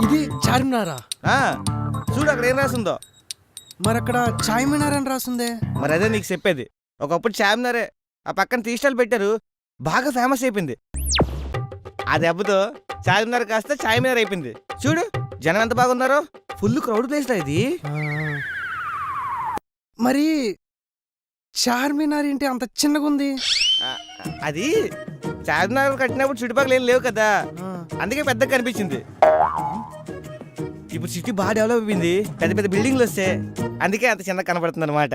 ఇది చార్మినారా? చూడు అక్కడ ఏం రాసిందో. మరి అక్కడ చాయ్ మినార్ అని రాసిందే. మరి అదే నీకు చెప్పేది. ఒకప్పుడు చార్మినారే, ఆ పక్కన టీ స్టాల్ పెట్టారు, బాగా ఫేమస్ అయిపోయింది. ఆ దెబ్బతో చార్మినార్ కాస్త చాయ్ మినార్ అయిపోయింది. చూడు జనం ఎంత బాగున్నారో, ఫుల్ క్రౌడ్ ప్లేస్ రా ఇది. మరి చార్మినార్ ఏంటి అంత చిన్నగా ఉంది? అది చార్మినార్ కట్టినప్పుడు చుట్టుపక్కల ఏం లేవు కదా, అందుకే పెద్దగా కనిపించింది. ఇప్పుడు సిటీ బాగా డెవలప్ అయిపోయింది, పెద్ద పెద్ద బిల్డింగ్లు వస్తే అందుకే అంత చిన్నగా కనపడుతుంది అనమాట.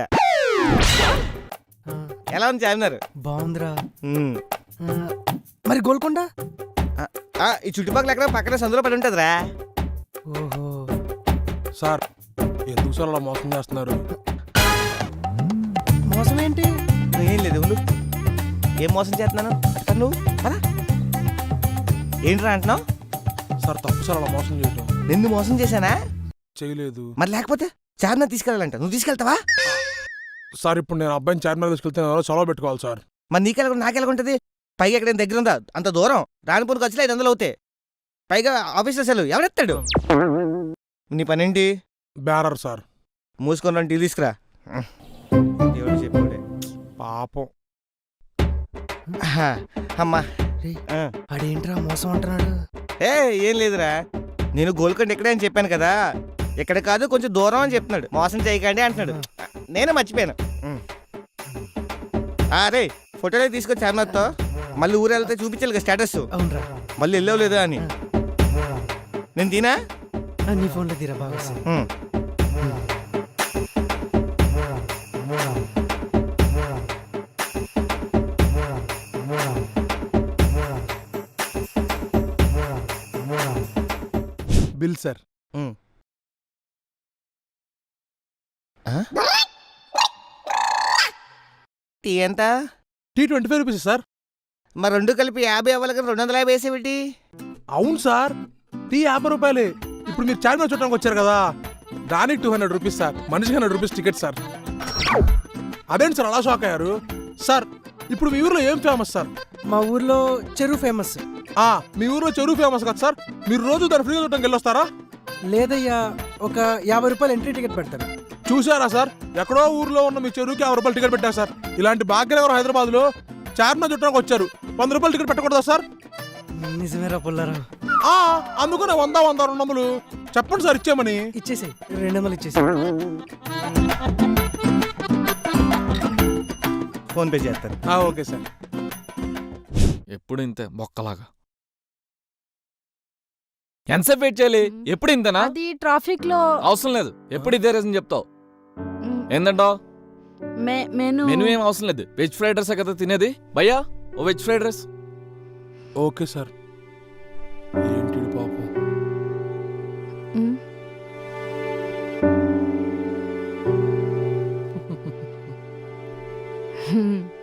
ఎలా ఉంది చార్మినార్? బాగుందిరా. మరి గోల్కొండ? ఈ చుట్టుపక్కల ఎక్కడ పక్కన సందులో పడి ఉంటుందిరా. ఓహో సార్, ఎందుకు సార్ అలా మోసం చేస్తున్నారు? మోసం ఏంటి? ఏం లేదు, ఉండు. ఏం మోసం చేస్తున్నాను నువ్వు అలా ఏంట్రా అంటున్నావు? సార్ తప్పు సార్ అలా మోసం చేయటం. నిన్ను మోసం చేశానా? చేయలేదు. మరి లేకపోతే చార్మినార్ తీసుకెళ్ళాలంట, నువ్వు తీసుకెళ్తావా? సార్ ఇప్పుడు నేను అబ్బాయిని చార్మినార్ తీసుకెళ్తే చొలవ పెట్టుకోవాలి సార్. మరి నీకెళ్ళకుండా నాకెళ్ళకుంటుంది? పైగా ఎక్కడ దగ్గర ఉందా? అంత దూరం రానిపోను ఖర్చులు 500 అవుతాయి. పైగా ఆఫీస్లో సెలవు ఎవడెత్తాడు? నీ పనేంటి? Bearer sir. మూసుకొని టీ తీసుకురా. దేవుడు చెప్పాడే పాపం. అమ్మా అడేంట్రా మోసం అంటున్నాడు? ఏం లేదురా, నేను గోల్కొండ ఎక్కడే అని చెప్పాను కదా, ఎక్కడ కాదు కొంచెం దూరం అని చెప్తున్నాడు. మోసం చేయకండి అంటున్నాడు, నేనే మర్చిపోయాను. అరే ఫోటోలే తీసుకొచ్చి చార్మినార్తో, మళ్ళీ ఊరు వెళ్తే చూపించాలి కదా స్టేటస్. అవునరా, మళ్ళీ వెళ్ళావు లేదా అని. నేను తినా నీ ఫోన్లో తీరా బాగా. Bill sir. టీ ఎంత? Tea 25 rupees sir. మరి రెండు కలిపి 50 అవ్వాలి కదా, 250 వేసేవిటి? అవును సార్, టీ 50 రూపాయలే. ఇప్పుడు మీరు చార్మినార్ చూడడానికి వచ్చారు కదా, దానికి 200 రూపీస్ సార్. మనిషికి 100 రూపీస్ టికెట్ సార్. అదేంటి సార్ అలా షాక్ అయ్యారు? సార్ ఇప్పుడు మీ ఊర్లో ఏం ఫేమస్ సార్? మా ఊర్లో చెరువు ఫేమస్. మీ ఊర్లో చెరువు ఫేమస్ కదా సార్, మీరు రోజు దాన్ని ఫ్రీగా చూడడానికి వెళ్ళొస్తారా? లేదయ్యా, ఒక 50 రూపాయలు ఎంట్రీ టికెట్ పెడతారు. చూసారా సార్, ఎక్కడో ఊర్లో ఉన్న మీ చెరువుకి 50 రూపాయలు టికెట్ పెట్టారు సార్. ఇలాంటి భాగ్యం ఎవరు హైదరాబాద్ లో చార్మినార్ చూడడానికి వచ్చారు, 100 రూపాయలు టికెట్ పెట్టకూడదా సార్? నిజమేరా పుల్లారావు. అందుకనే 100, 200 చెప్పండి సార్ ఇచ్చేమని. ఇచ్చేసాయి, 200 ఇచ్చేసాయి. ఫోన్ పే చేస్తాను. Okay sir. ఎప్పుడు ఇంతే బొక్కలాగా. ఎంతసేపు వెయిట్ చేయాలి? ఎప్పుడు ఇంతేనా? అది ట్రాఫిక్ లో అవసరం లేదు, ఎప్పుడు ఇదే రీజన్ చెప్తావు. ఏందంటావు? మెనూ ఏం అవసరం లేదు, వెజ్ ఫ్రైడ్ రైస్ కదా తినేది. భయ్యా ఓ veg fried rice. Okay sir.